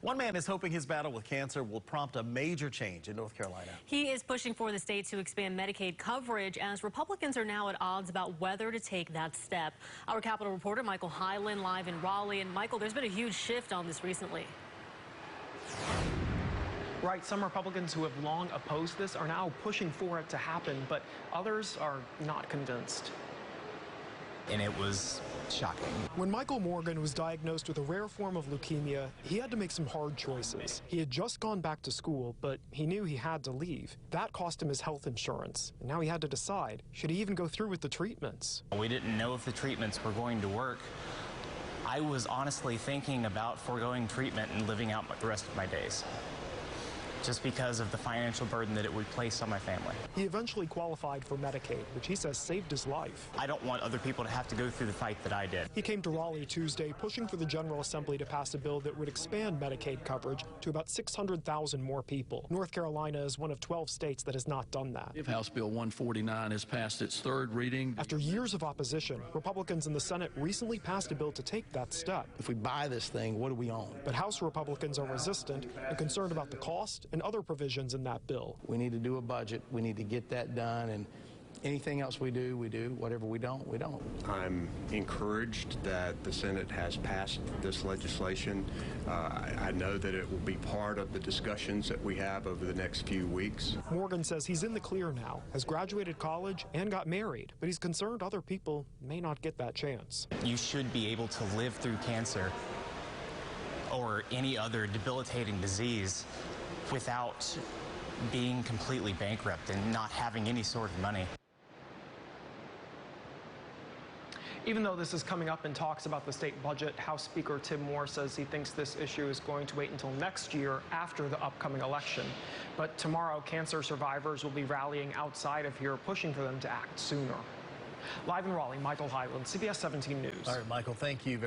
One man is hoping his battle with cancer will prompt a major change in North Carolina. He is pushing for the state to expand Medicaid coverage as Republicans are now at odds about whether to take that step. Our Capitol reporter Michael Hyland live in Raleigh. And Michael, there's been a huge shift on this recently. Right, some Republicans who have long opposed this are now pushing for it to happen, but others are not convinced. And it was shocking. When Michael Morgan was diagnosed with a rare form of leukemia, he had to make some hard choices. He had just gone back to school, but he knew he had to leave. That cost him his health insurance. And now he had to decide, should he even go through with the treatments? We didn't know if the treatments were going to work. I was honestly thinking about foregoing treatment and living out the rest of my days, just because of the financial burden that it would place on my family. He eventually qualified for Medicaid, which he says saved his life. I don't want other people to have to go through the fight that I did. He came to Raleigh Tuesday pushing for the General Assembly to pass a bill that would expand Medicaid coverage to about 600,000 more people. North Carolina is one of 12 states that has not done that. If House Bill 149 has passed its third reading. After years of opposition, Republicans in the Senate recently passed a bill to take that step. If we buy this thing, what do we own? But House Republicans are resistant and concerned about the cost and other provisions in that bill. We need to do a budget. We need to get that done, and anything else we do, we do. Whatever we don't, we don't. I'm encouraged that the Senate has passed this legislation. I know that it will be part of the discussions that we have over the next few weeks. Morgan says he's in the clear now, has graduated college and got married, but he's concerned other people may not get that chance. You should be able to live through cancer or any other debilitating disease without being completely bankrupt and not having any sort of money. Even though this is coming up in talks about the state budget, House Speaker Tim Moore says he thinks this issue is going to wait until next year after the upcoming election. But tomorrow, cancer survivors will be rallying outside of here, pushing for them to act sooner. Live in Raleigh, Michael Hyland, CBS 17 News. All right, Michael, thank you very much.